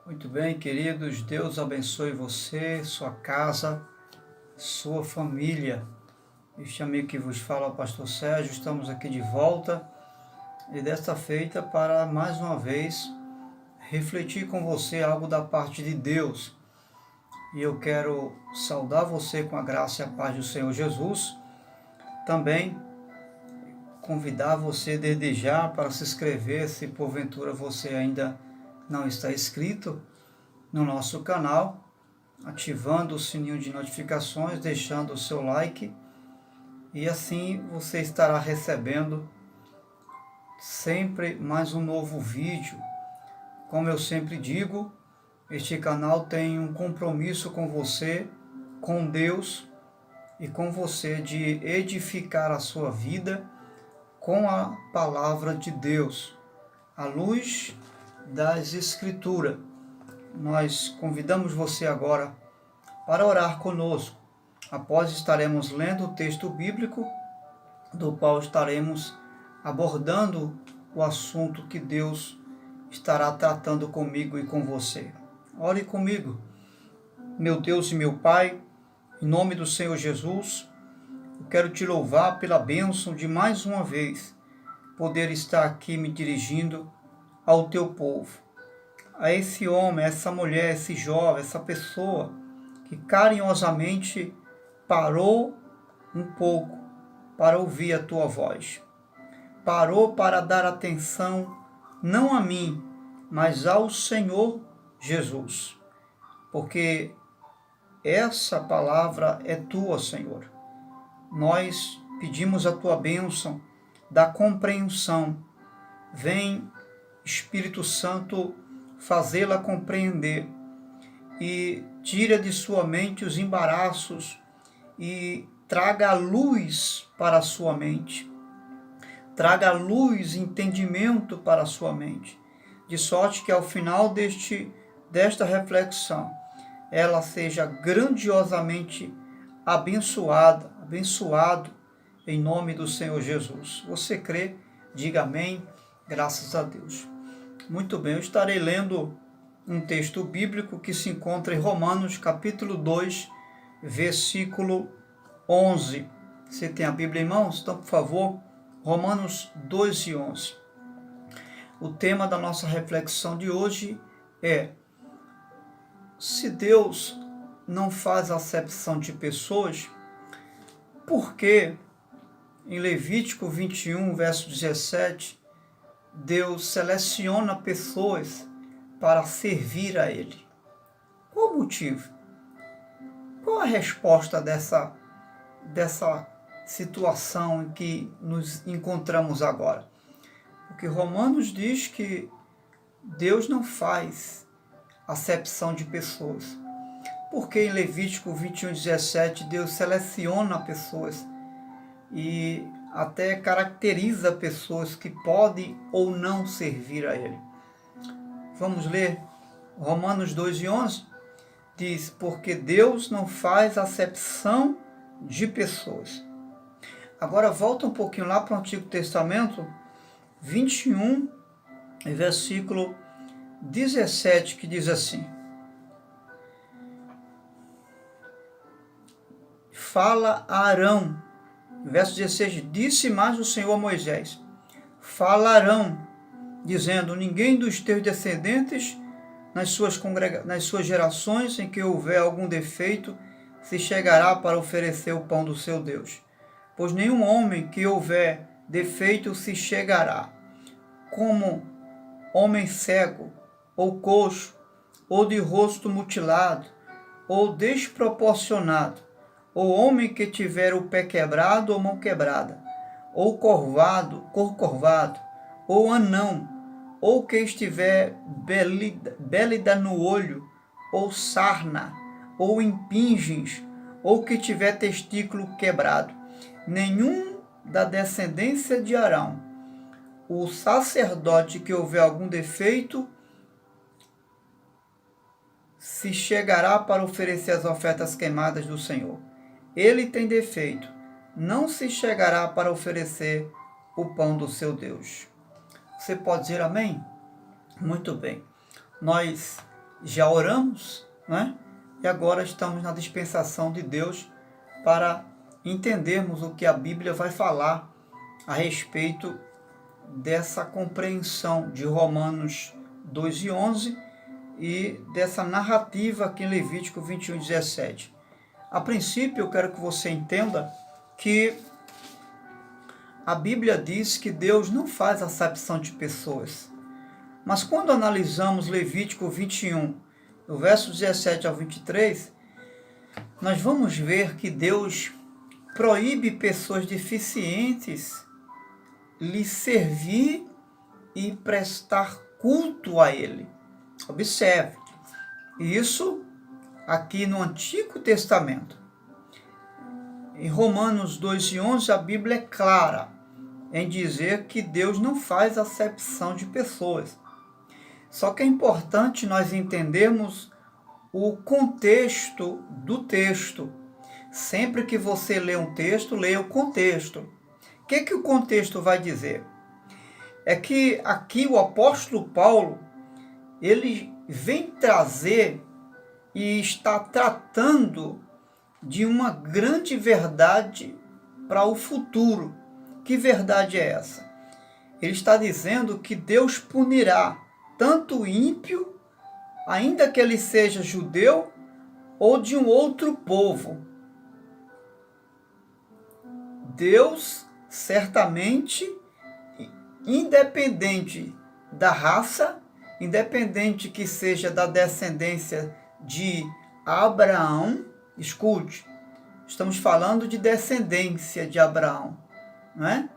Muito bem, queridos, Deus abençoe você, sua casa, sua família. Este amigo que vos fala é o pastor Sérgio, estamos aqui de volta e desta feita para mais uma vez refletir com você algo da parte de Deus. E eu quero saudar você com a graça e a paz do Senhor Jesus. Também convidar você desde já para se inscrever, se porventura você ainda não está inscrito no nosso canal, ativando o sininho de notificações, deixando o seu like, e assim você estará recebendo sempre mais um novo vídeo. Como eu sempre digo, este canal tem um compromisso com você, com Deus e com você de edificar a sua vida com a palavra de Deus, à luz das Escrituras. Nós convidamos você agora para orar conosco. Após estaremos lendo o texto bíblico, do qual estaremos abordando o assunto que Deus estará tratando comigo e com você. Ore comigo. Meu Deus e meu Pai, em nome do Senhor Jesus, eu quero te louvar pela bênção de mais uma vez poder estar aqui me dirigindo ao teu povo. A esse homem, a essa mulher, esse jovem, essa pessoa que carinhosamente parou um pouco para ouvir a tua voz. Parou para dar atenção não a mim, mas ao Senhor Jesus. Porque essa palavra é tua, Senhor. Nós pedimos a tua bênção da compreensão. Vem, Espírito Santo, fazê-la compreender e tira de sua mente os embaraços e traga a luz para a sua mente. Traga a luz e entendimento para a sua mente, de sorte que ao final desta reflexão ela seja grandiosamente abençoado em nome do Senhor Jesus. Você crê? Diga amém. Graças a Deus. Muito bem, eu estarei lendo um texto bíblico que se encontra em Romanos, capítulo 2, versículo 11. Você tem a Bíblia em mãos? Então, por favor, Romanos 2 e 11. O tema da nossa reflexão de hoje é: se Deus não faz acepção de pessoas, por que em Levítico 21, verso 17, Deus seleciona pessoas para servir a Ele? Qual o motivo? Qual a resposta dessa situação em que nos encontramos agora? Porque Romanos diz que Deus não faz acepção de pessoas. Porque em Levítico 21, 17, Deus seleciona pessoas e até caracteriza pessoas que podem ou não servir a Ele. Vamos ler Romanos 2 e 11? Diz: porque Deus não faz acepção de pessoas. Agora volta um pouquinho lá para o Antigo Testamento, 21, versículo 17, que diz assim: fala a Arão. Verso 16, disse mais o Senhor a Moisés: falarão, dizendo, ninguém dos teus descendentes, nas suas gerações em que houver algum defeito, se chegará para oferecer o pão do seu Deus. Pois nenhum homem que houver defeito se chegará, como homem cego, ou coxo, ou de rosto mutilado, ou desproporcionado, ou homem que tiver o pé quebrado ou mão quebrada, ou cor corvado, ou anão, ou que estiver bélida no olho, ou sarna, ou impingens, ou que tiver testículo quebrado. Nenhum da descendência de Arão, o sacerdote que houver algum defeito, se chegará para oferecer as ofertas queimadas do Senhor. Ele tem defeito, não se chegará para oferecer o pão do seu Deus. Você pode dizer amém? Muito bem. Nós já oramos, né? E agora estamos na dispensação de Deus para entendermos o que a Bíblia vai falar a respeito dessa compreensão de Romanos 2:11 e dessa narrativa aqui em Levítico 21:17. A princípio, eu quero que você entenda que a Bíblia diz que Deus não faz acepção de pessoas. Mas quando analisamos Levítico 21, do verso 17 ao 23, nós vamos ver que Deus proíbe pessoas deficientes lhe servir e prestar culto a Ele. Observe, isso aqui no Antigo Testamento. Em Romanos 2:11, a Bíblia é clara em dizer que Deus não faz acepção de pessoas. Só que é importante nós entendermos o contexto do texto. Sempre que você lê um texto, leia o contexto. O que o contexto vai dizer? É que aqui o apóstolo Paulo, ele vem trazer e está tratando de uma grande verdade para o futuro. Que verdade é essa? Ele está dizendo que Deus punirá tanto o ímpio, ainda que ele seja judeu, ou de um outro povo. Deus, certamente, independente da raça, independente que seja da descendência de Abraão, escute, estamos falando de descendência de Abraão, não é?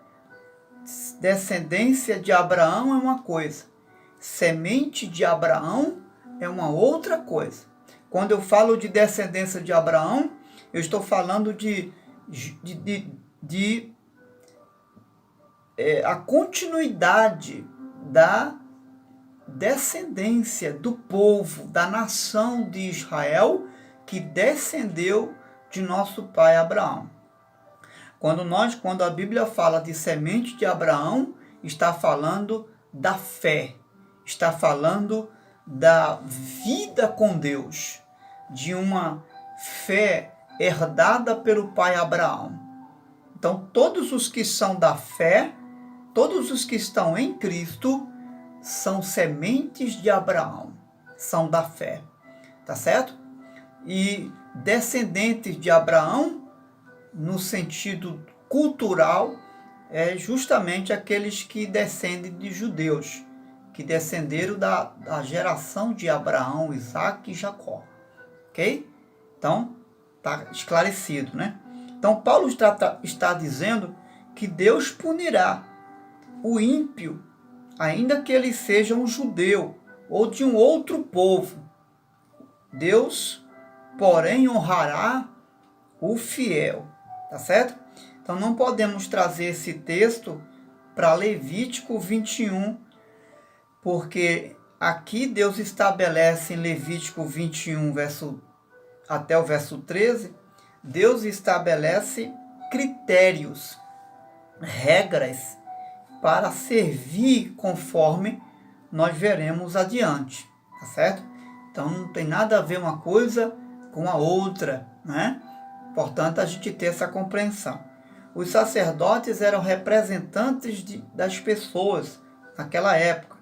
Descendência de Abraão é uma coisa, semente de Abraão é uma outra coisa. Quando eu falo de descendência de Abraão, eu estou falando a continuidade da descendência do povo, da nação de Israel, que descendeu de nosso pai Abraão. Quando a Bíblia fala de semente de Abraão, está falando da fé, está falando da vida com Deus, de uma fé herdada pelo pai Abraão. Então, todos os que são da fé, todos os que estão em Cristo, são sementes de Abraão, são da fé, tá certo? E descendentes de Abraão, no sentido cultural, é justamente aqueles que descendem de judeus, que descenderam da geração de Abraão, Isaque e Jacó. Ok? Então, está esclarecido, né? Então, Paulo está dizendo que Deus punirá o ímpio, ainda que ele seja um judeu ou de um outro povo. Deus, porém, honrará o fiel. Tá certo? Então, não podemos trazer esse texto para Levítico 21, porque aqui Deus estabelece em Levítico 21, até o verso 13, Deus estabelece critérios, regras para servir conforme nós veremos adiante, tá certo? Então não tem nada a ver uma coisa com a outra, né? Portanto, a gente ter essa compreensão. Os sacerdotes eram representantes das pessoas naquela época.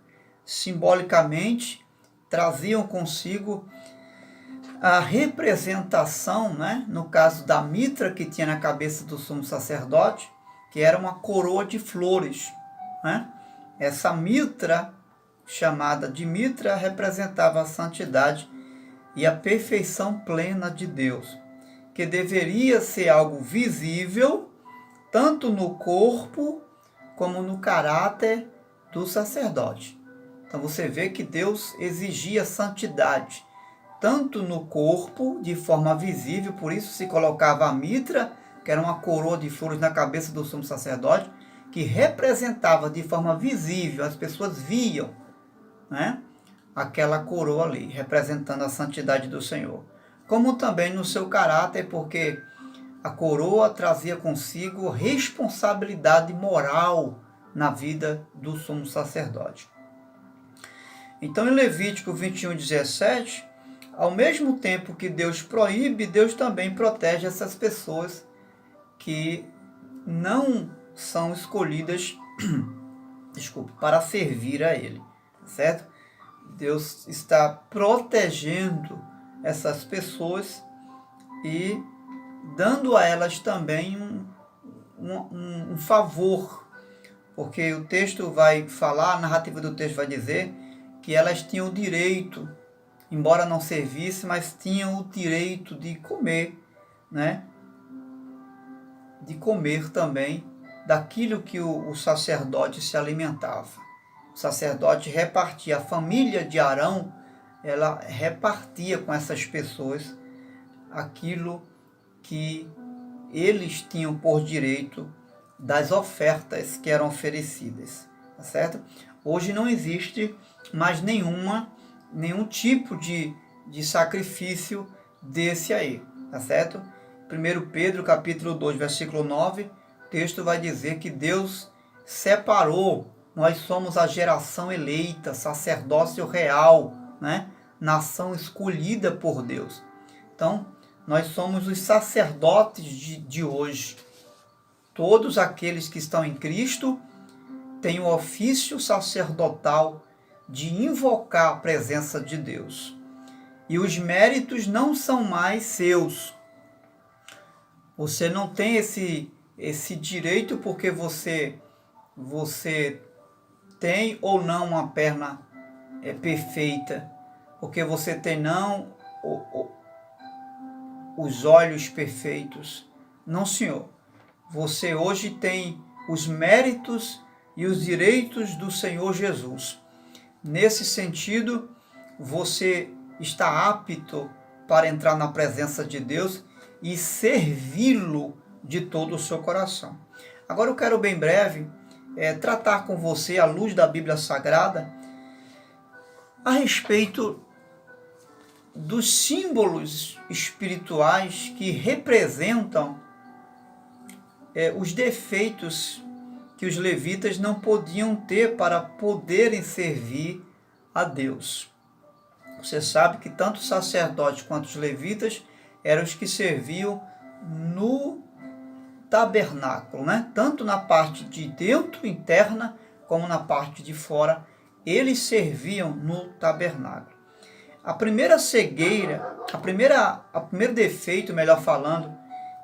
Simbolicamente, traziam consigo a representação, né? No caso da mitra que tinha na cabeça do sumo sacerdote, que era uma coroa de flores, né? Essa mitra, chamada de mitra, representava a santidade e a perfeição plena de Deus, que deveria ser algo visível, tanto no corpo como no caráter do sacerdote. Então você vê que Deus exigia santidade, tanto no corpo, de forma visível, por isso se colocava a mitra, que era uma coroa de flores na cabeça do sumo sacerdote, que representava de forma visível, as pessoas viam, né, aquela coroa ali, representando a santidade do Senhor. Como também no seu caráter, porque a coroa trazia consigo responsabilidade moral na vida do sumo sacerdote. Então, em Levítico 21:17, ao mesmo tempo que Deus proíbe, Deus também protege essas pessoas que não são escolhidas para servir a Ele, certo? Deus está protegendo essas pessoas e dando a elas também um favor, porque o texto vai falar, a narrativa do texto vai dizer que elas tinham o direito, embora não servissem, mas tinham o direito de comer, né? De comer também daquilo que o sacerdote se alimentava. O sacerdote repartia, a família de Arão, ela repartia com essas pessoas aquilo que eles tinham por direito das ofertas que eram oferecidas, tá certo? Hoje não existe mais nenhum tipo de sacrifício desse aí, tá certo? 1 Pedro capítulo 2, versículo 9, o texto vai dizer que Deus separou, nós somos a geração eleita, sacerdócio real, né? Nação escolhida por Deus. Então, nós somos os sacerdotes de hoje. Todos aqueles que estão em Cristo têm o ofício sacerdotal de invocar a presença de Deus. E os méritos não são mais seus. Você não tem esse direito porque você tem ou não uma perna perfeita, porque você tem não os olhos perfeitos. Não, senhor. Você hoje tem os méritos e os direitos do Senhor Jesus. Nesse sentido, você está apto para entrar na presença de Deus e servi-lo de todo o seu coração. Agora eu quero bem breve tratar com você, à luz da Bíblia Sagrada, a respeito dos símbolos espirituais que representam os defeitos que os levitas não podiam ter para poderem servir a Deus. Você sabe que tanto os sacerdotes quanto os levitas eram os que serviam no tabernáculo, né? Tanto na parte de dentro, interna, como na parte de fora, eles serviam no tabernáculo. A primeira cegueira, o primeiro defeito, melhor falando,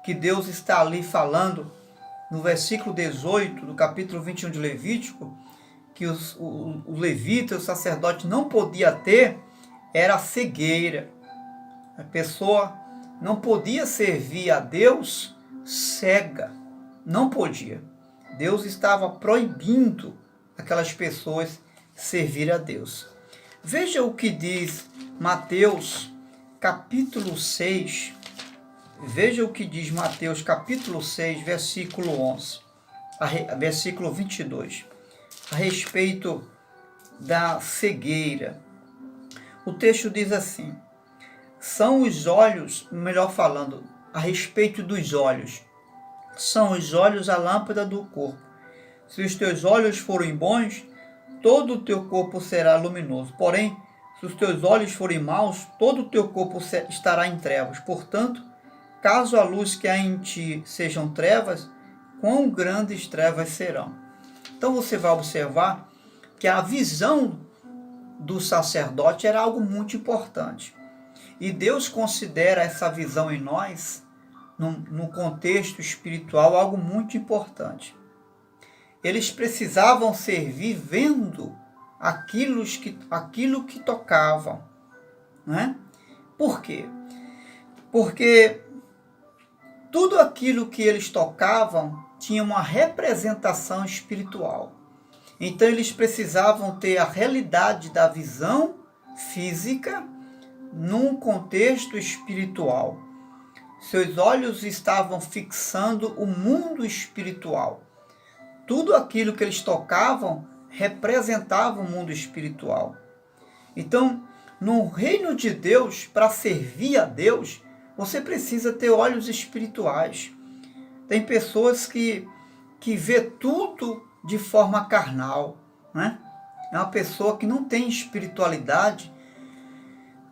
que Deus está ali falando, no versículo 18 do capítulo 21 de Levítico, que o levita, o sacerdote não podia ter, era a cegueira. A pessoa não podia servir a Deus cega, não podia. Deus estava proibindo aquelas pessoas servir a Deus. Veja o que diz Mateus capítulo 6, veja o que diz Mateus capítulo 6, versículo 11, versículo 22, a respeito da cegueira. O texto diz assim: são os olhos, melhor falando, a respeito dos olhos, são os olhos a lâmpada do corpo. Se os teus olhos forem bons, todo o teu corpo será luminoso. Porém, se os teus olhos forem maus, todo o teu corpo estará em trevas. Portanto, caso a luz que há em ti sejam trevas, quão grandes trevas serão. Então você vai observar que a visão do sacerdote era algo muito importante. E Deus considera essa visão em nós, no contexto espiritual, algo muito importante. Eles precisavam servir vendo aquilo que tocavam, né? Por quê? Porque tudo aquilo que eles tocavam tinha uma representação espiritual. Então eles precisavam ter a realidade da visão física num contexto espiritual. Seus olhos estavam fixando o mundo espiritual. Tudo aquilo que eles tocavam representava o mundo espiritual. Então, no reino de Deus, para servir a Deus, você precisa ter olhos espirituais. Tem pessoas que vê tudo de forma carnal, né? é uma pessoa que não tem espiritualidade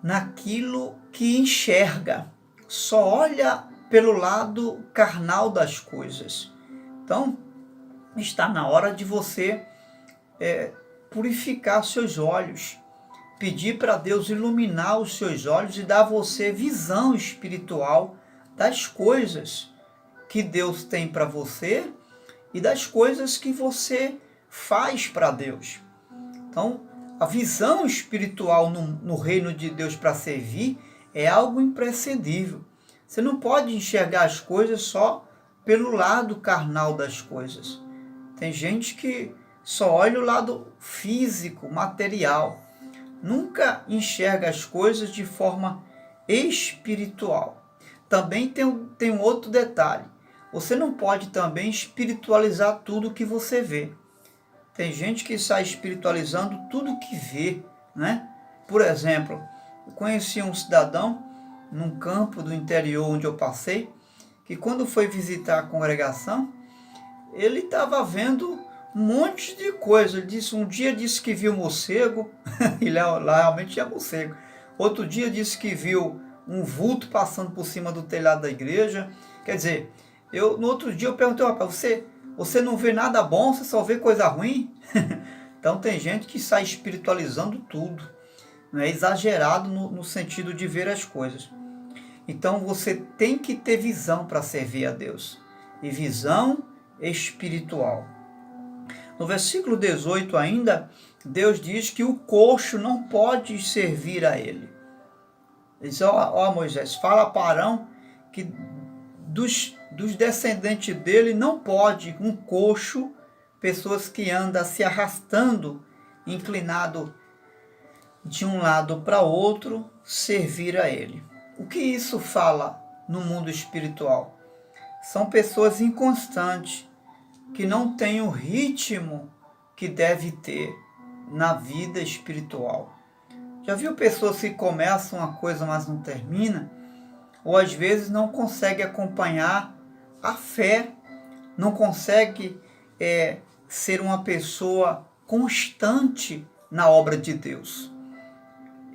naquilo que enxerga, só olha pelo lado carnal das coisas. Então, está na hora de você purificar seus olhos, pedir para Deus iluminar os seus olhos e dar a você visão espiritual das coisas que Deus tem para você e das coisas que você faz para Deus. Então, a visão espiritual no reino de Deus para servir é algo imprescindível. Você não pode enxergar as coisas só pelo lado carnal das coisas. Tem gente que só olha o lado físico, material. Nunca enxerga as coisas de forma espiritual. Também tem um outro detalhe. Você não pode também espiritualizar tudo que você vê. Tem gente que sai espiritualizando tudo que vê, né? Por exemplo, eu conheci um cidadão num campo do interior onde eu passei, que quando foi visitar a congregação, ele estava vendo um monte de coisa. Ele disse, um dia disse que viu morcego, e lá realmente tinha morcego. Outro dia disse que viu um vulto passando por cima do telhado da igreja. Quer dizer, no outro dia eu perguntei, rapaz, você não vê nada bom, você só vê coisa ruim? Então tem gente que sai espiritualizando tudo, não é exagerado no sentido de ver as coisas. Então você tem que ter visão para servir a Deus, e visão espiritual. No versículo 18 ainda, Deus diz que o coxo não pode servir a ele. Ele diz, ó Moisés, fala para Arão que dos descendentes dele não pode um coxo, pessoas que andam se arrastando, inclinado de um lado para outro, servir a ele. O que isso fala no mundo espiritual? São pessoas inconstantes, que não têm o ritmo que deve ter na vida espiritual. Já viu pessoas que começam uma coisa, mas não termina? Ou às vezes não consegue acompanhar a fé, não consegue ser uma pessoa constante na obra de Deus.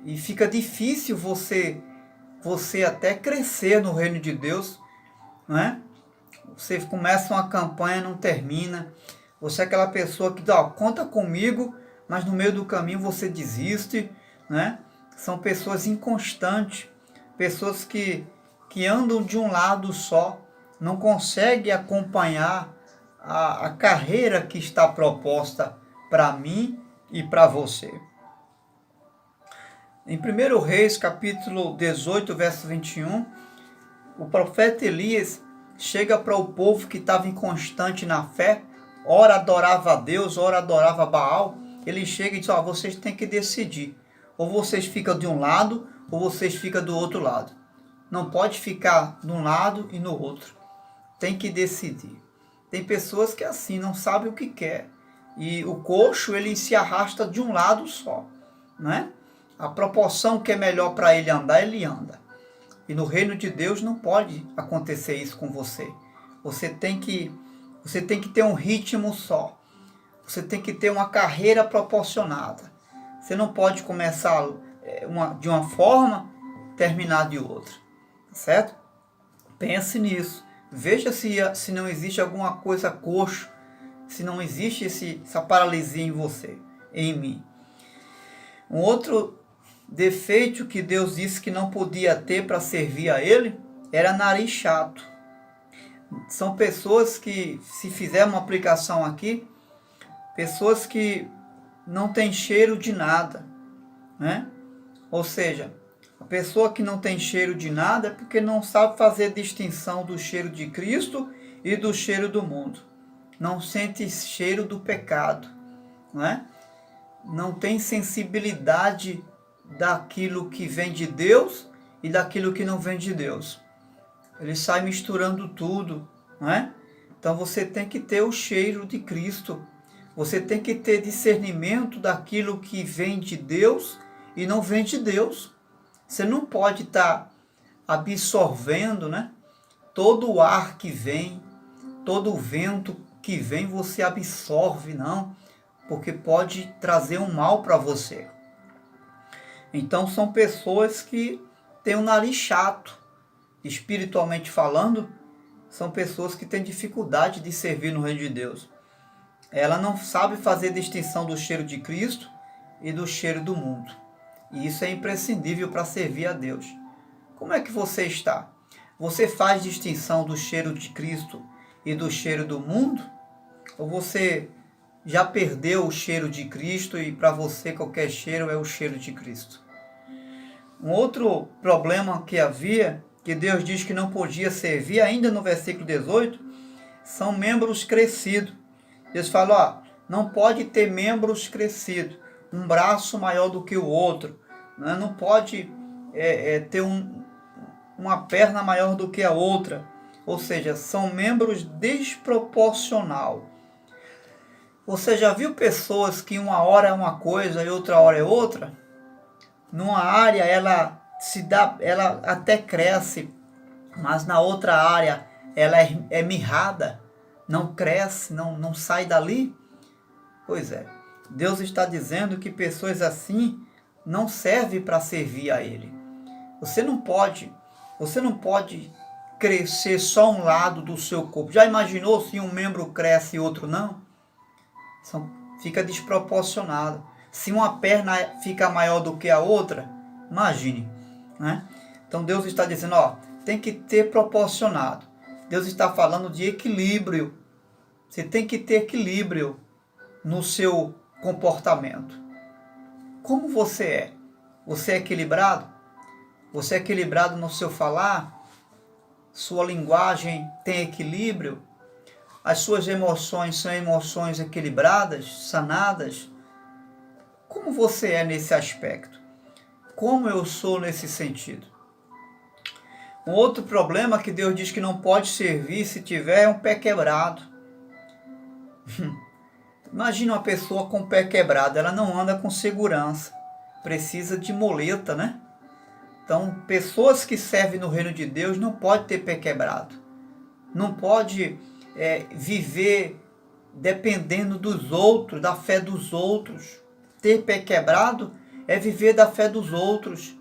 E fica difícil você até crescer no reino de Deus, não é? Você começa uma campanha, não termina. Você é aquela pessoa que conta comigo, mas no meio do caminho você desiste, né? São pessoas inconstantes, pessoas que andam de um lado só, não conseguem acompanhar a carreira que está proposta para mim e para você. Em 1 Reis, capítulo 18, verso 21, o profeta Elias chega para o povo que estava inconstante na fé, ora adorava a Deus, ora adorava Baal. Ele chega e diz, vocês têm que decidir. Ou vocês ficam de um lado, ou vocês ficam do outro lado. Não pode ficar de um lado e no outro. Tem que decidir. Tem pessoas que assim, não sabem o que quer. E o coxo, ele se arrasta de um lado só, né? A proporção que é melhor para ele andar, ele anda. E no reino de Deus não pode acontecer isso com você. Você tem que ter um ritmo só. Você tem que ter uma carreira proporcionada. Você não pode começar de uma forma, terminar de outra. Certo? Pense nisso. Veja se não existe alguma coisa coxo, se não existe essa paralisia em você, em mim. Um outro defeito que Deus disse que não podia ter para servir a Ele era nariz chato. São pessoas que, se fizer uma aplicação aqui, pessoas que não têm cheiro de nada, né? Ou seja, a pessoa que não tem cheiro de nada é porque não sabe fazer distinção do cheiro de Cristo e do cheiro do mundo. Não sente cheiro do pecado, não é? Não tem sensibilidade daquilo que vem de Deus e daquilo que não vem de Deus. Ele sai misturando tudo, não é? Então você tem que ter o cheiro de Cristo. Você tem que ter discernimento daquilo que vem de Deus e não vem de Deus. Você não pode estar absorvendo, né? Todo o ar que vem, todo o vento que vem, você absorve, não. porque pode trazer um mal para você. Então são pessoas que têm um nariz chato, espiritualmente falando, são pessoas que têm dificuldade de servir no reino de Deus. Ela não sabe fazer distinção do cheiro de Cristo e do cheiro do mundo. E isso é imprescindível para servir a Deus. Como é que você está? Você faz distinção do cheiro de Cristo e do cheiro do mundo? Ou você já perdeu o cheiro de Cristo e para você qualquer cheiro é o cheiro de Cristo? Um outro problema que havia, que Deus diz que não podia servir, ainda no versículo 18, são membros crescidos. Deus fala, não pode ter membros crescidos, um braço maior do que o outro, né? Não pode ter uma perna maior do que a outra, ou seja, são membros desproporcional. Você já viu pessoas que uma hora é uma coisa e outra hora é outra? Numa área ela até cresce, mas na outra área ela é mirrada, não cresce, não sai dali? Pois é, Deus está dizendo que pessoas assim não servem para servir a Ele. Você não pode crescer só um lado do seu corpo. Já imaginou se um membro cresce e outro não? Fica desproporcionado. Se uma perna fica maior do que a outra, imagine, né? Então Deus está dizendo, tem que ter proporcionado. Deus está falando de equilíbrio. Você tem que ter equilíbrio no seu comportamento. Como você é? Você é equilibrado? Você é equilibrado no seu falar? Sua linguagem tem equilíbrio? As suas emoções são emoções equilibradas, sanadas? Como você é nesse aspecto? Como eu sou nesse sentido? Um outro problema que Deus diz que não pode servir se tiver é um pé quebrado. Imagina uma pessoa com o pé quebrado, ela não anda com segurança, precisa de muleta, né? Então, pessoas que servem no reino de Deus não podem ter pé quebrado, não pode viver dependendo dos outros, da fé dos outros. Ter pé quebrado é viver da fé dos outros,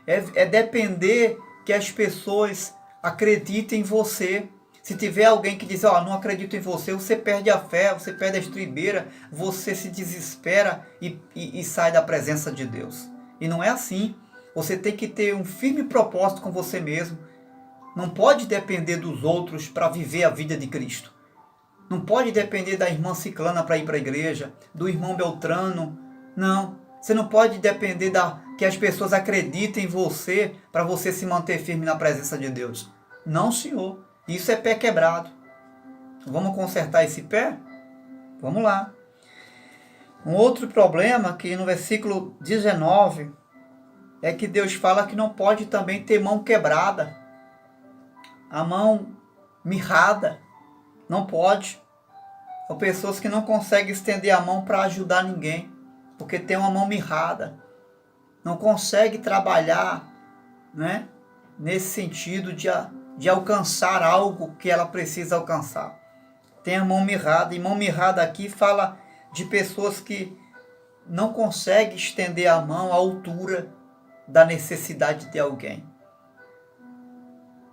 é depender que as pessoas acreditem em você. Se tiver alguém que diz, não acredito em você, você perde a fé, você perde a estribeira, você se desespera e sai da presença de Deus. E não é assim. Você tem que ter um firme propósito com você mesmo. Não pode depender dos outros para viver a vida de Cristo. Não pode depender da irmã ciclana para ir para a igreja, do irmão Beltrano. Não. Você não pode depender que as pessoas acreditem em você para você se manter firme na presença de Deus. Não, senhor. Isso é pé quebrado. Vamos consertar esse pé? Vamos lá. Um outro problema que no versículo 19 é que Deus fala que não pode também ter mão quebrada. A mão mirrada. Não pode. São pessoas que não conseguem estender a mão para ajudar ninguém, porque tem uma mão mirrada. Não consegue trabalhar, né, nesse sentido de alcançar algo que ela precisa alcançar. Tem a mão mirrada, e mão mirrada aqui fala de pessoas que não conseguem estender a mão à altura da necessidade de alguém.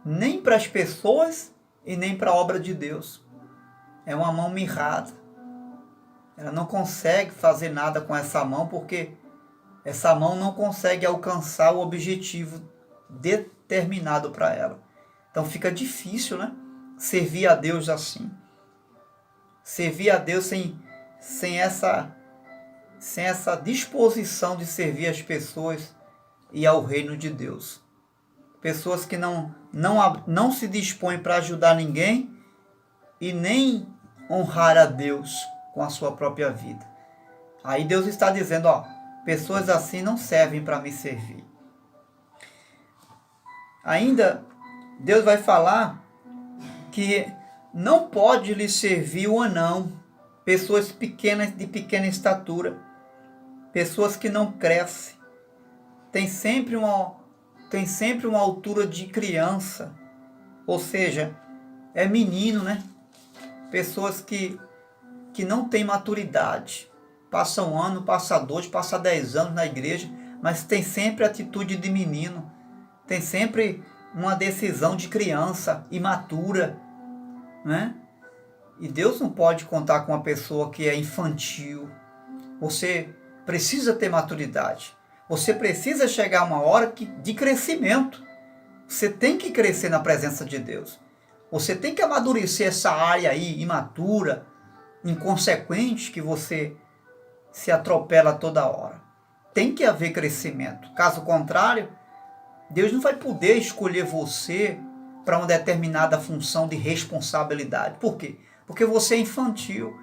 Nem para as pessoas e nem para a obra de Deus. É uma mão mirrada. Ela não consegue fazer nada com essa mão porque essa mão não consegue alcançar o objetivo determinado para ela. Então fica difícil, né? Servir a Deus assim. Servir a Deus sem essa disposição de servir as pessoas e ao reino de Deus. Pessoas que não se dispõem para ajudar ninguém e nem honrar a Deus com a sua própria vida. Aí Deus está dizendo, pessoas assim não servem para me servir. Ainda Deus vai falar que não pode lhe servir o anão, pessoas pequenas, de pequena estatura, pessoas que não crescem, tem sempre uma altura de criança, ou seja, é menino, né? Pessoas que não têm maturidade. Passa um ano, passa 2, passa 10 anos na igreja, mas tem sempre atitude de menino, tem sempre uma decisão de criança imatura, né? E Deus não pode contar com uma pessoa que é infantil. Você precisa ter maturidade. Você precisa chegar a uma hora de crescimento. Você tem que crescer na presença de Deus. Você tem que amadurecer essa área aí imatura, inconsequente, que você se atropela toda hora. Tem que haver crescimento. Caso contrário, Deus não vai poder escolher você para uma determinada função de responsabilidade. Por quê? Porque você é infantil.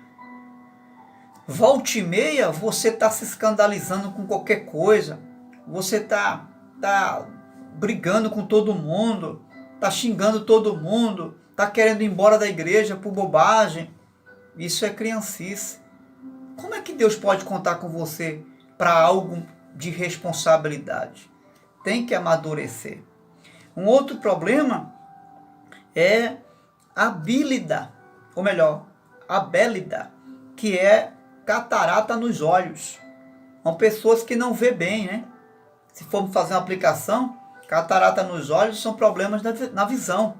Volta e meia, você está se escandalizando com qualquer coisa. Você está brigando com todo mundo. Está xingando todo mundo. Está querendo ir embora da igreja por bobagem. Isso é criancice. Como é que Deus pode contar com você para algo de responsabilidade? Tem que amadurecer. Um outro problema é a bílida, ou melhor, a bélida, que é catarata nos olhos. São pessoas que não vê bem, né? Se formos fazer uma aplicação, catarata nos olhos são problemas na visão.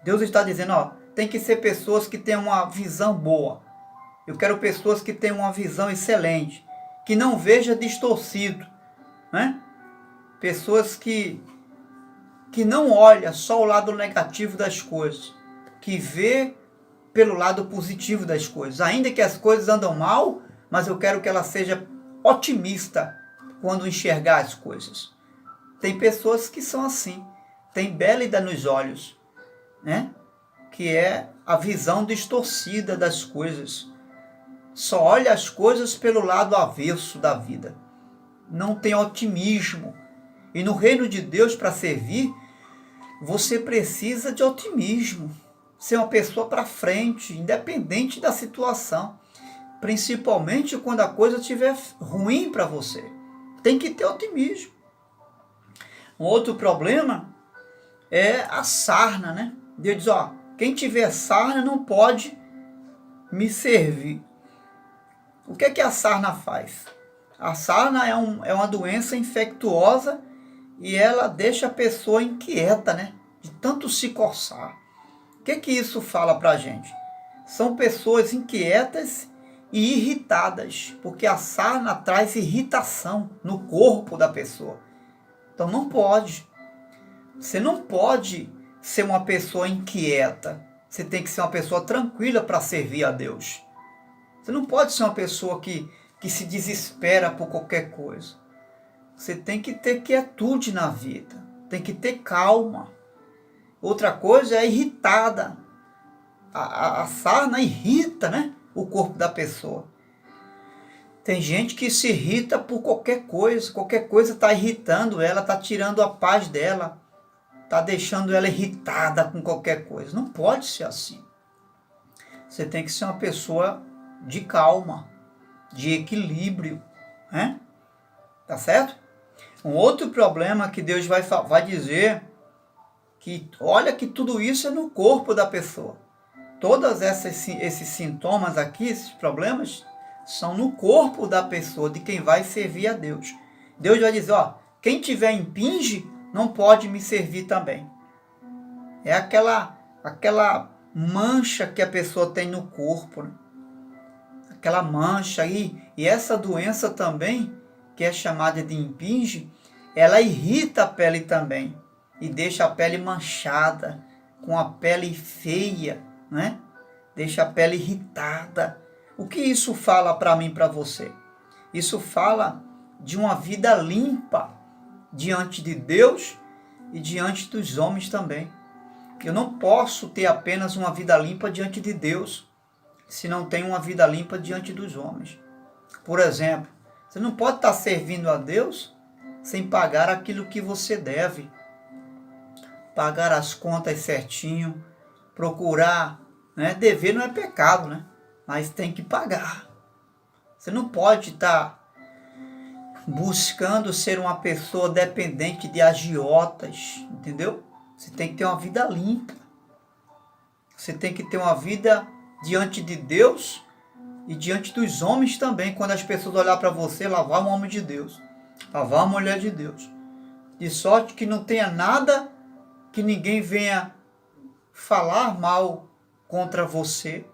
Deus está dizendo, ó, tem que ser pessoas que tenham uma visão boa. Eu quero pessoas que tenham uma visão excelente, que não veja distorcido, né? Pessoas que não olham só o lado negativo das coisas, que vê pelo lado positivo das coisas. Ainda que as coisas andam mal, mas eu quero que ela seja otimista quando enxergar as coisas. Tem pessoas que são assim, tem bélida nos olhos, né? Que é a visão distorcida das coisas. Só olha as coisas pelo lado avesso da vida. Não tem otimismo. E no reino de Deus, para servir, você precisa de otimismo. Ser uma pessoa para frente, independente da situação. Principalmente quando a coisa estiver ruim para você. Tem que ter otimismo. Um outro problema é a sarna, né? Deus diz, ó, quem tiver sarna não pode me servir. O que é que a sarna faz? A sarna é uma doença infectuosa e ela deixa a pessoa inquieta, né? De tanto se coçar. O que é que isso fala pra gente? São pessoas inquietas e irritadas, porque a sarna traz irritação no corpo da pessoa. Então não pode. Você não pode ser uma pessoa inquieta. Você tem que ser uma pessoa tranquila para servir a Deus. Você não pode ser uma pessoa que se desespera por qualquer coisa. Você tem que ter quietude na vida. Tem que ter calma. Outra coisa é irritada. A sarna irrita, né, o corpo da pessoa. Tem gente que se irrita por qualquer coisa está irritando ela, está tirando a paz dela, está deixando ela irritada com qualquer coisa. Não pode ser assim. Você tem que ser uma pessoa de calma, de equilíbrio, né? Tá certo? Um outro problema que Deus vai dizer que, olha que tudo isso é no corpo da pessoa. Todos esses sintomas aqui, esses problemas, são no corpo da pessoa, de quem vai servir a Deus. Deus vai dizer, ó, quem tiver impinge, não pode me servir também. É aquela mancha que a pessoa tem no corpo, né? Aquela mancha aí, e essa doença também, que é chamada de impinge, ela irrita a pele também, e deixa a pele manchada, com a pele feia, né? Deixa a pele irritada. O que isso fala para mim e para você? Isso fala de uma vida limpa diante de Deus e diante dos homens também. Eu não posso ter apenas uma vida limpa diante de Deus, se não tenho uma vida limpa diante dos homens. Por exemplo, você não pode estar servindo a Deus sem pagar aquilo que você deve. Pagar as contas certinho, procurar, né? Dever não é pecado, né? Mas tem que pagar. Você não pode estar buscando ser uma pessoa dependente de agiotas, entendeu? Você tem que ter uma vida limpa. Você tem que ter uma vida diante de Deus e diante dos homens também, quando as pessoas olhar para você, lavar um homem de Deus, lavar uma mulher de Deus, de sorte que não tenha nada que ninguém venha falar mal contra você,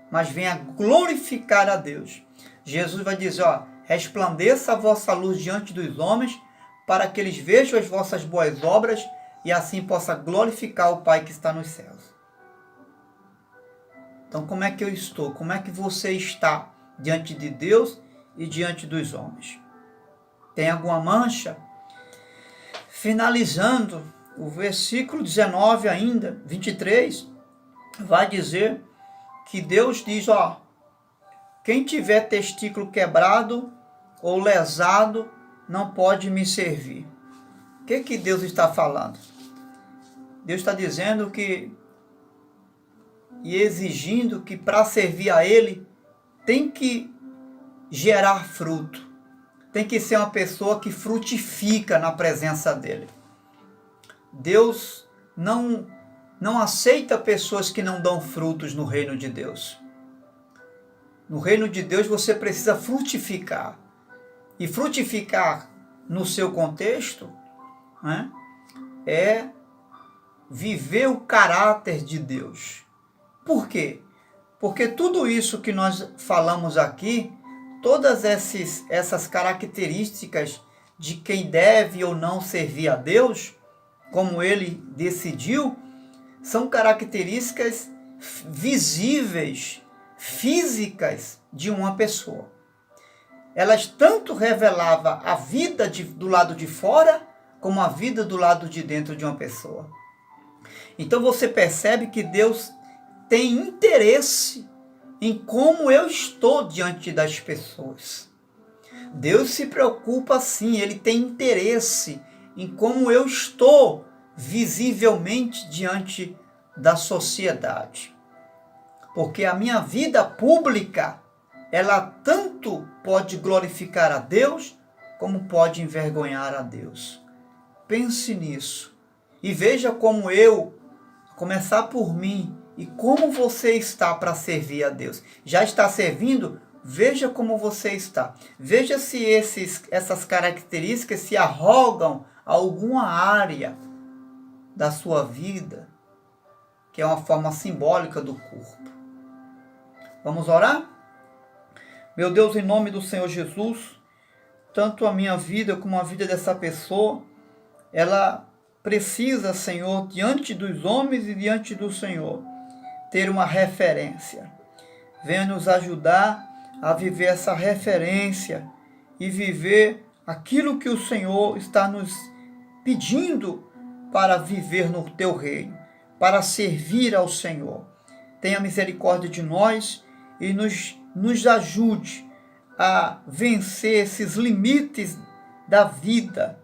mas venha glorificar a Deus. Jesus vai dizer, resplandeça a vossa luz diante dos homens, para que eles vejam as vossas boas obras e assim possa glorificar o Pai que está nos céus. Então, como é que eu estou? Como é que você está diante de Deus e diante dos homens? Tem alguma mancha? Finalizando, o versículo 19 ainda, 23, vai dizer que Deus diz, quem tiver testículo quebrado ou lesado, não pode me servir. O que Deus está falando? Deus está dizendo que e exigindo que para servir a Ele tem que gerar fruto, tem que ser uma pessoa que frutifica na presença dEle. Deus não aceita pessoas que não dão frutos no reino de Deus. No reino de Deus você precisa frutificar. E frutificar no seu contexto, né, é viver o caráter de Deus. Por quê? Porque tudo isso que nós falamos aqui, todas essas características de quem deve ou não servir a Deus, como ele decidiu, são características visíveis, físicas de uma pessoa. Elas tanto revelavam a vida do lado de fora, como a vida do lado de dentro de uma pessoa. Então você percebe que Deus tem interesse em como eu estou diante das pessoas. Deus se preocupa sim, Ele tem interesse em como eu estou visivelmente diante da sociedade. Porque a minha vida pública, ela tanto pode glorificar a Deus, como pode envergonhar a Deus. Pense nisso e veja como eu, começar por mim, e como você está para servir a Deus. Já está servindo? Veja como você está. Veja se essas características se arrogam a alguma área da sua vida, que é uma forma simbólica do corpo. Vamos orar? Meu Deus, em nome do Senhor Jesus, tanto a minha vida como a vida dessa pessoa, ela precisa, Senhor, diante dos homens e diante do Senhor, ter uma referência. Venha nos ajudar a viver essa referência e viver aquilo que o Senhor está nos pedindo para viver no teu reino, para servir ao Senhor. Tenha misericórdia de nós e nos ajude a vencer esses limites da vida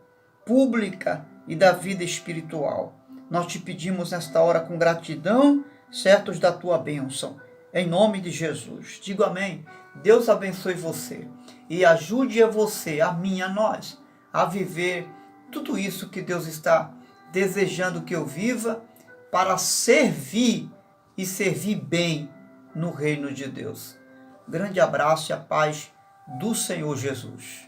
pública e da vida espiritual. Nós te pedimos nesta hora com gratidão, certos da tua bênção, em nome de Jesus. Digo amém. Deus abençoe você e ajude a você, a mim, a nós, a viver tudo isso que Deus está desejando que eu viva, para servir e servir bem no reino de Deus. Grande abraço e a paz do Senhor Jesus.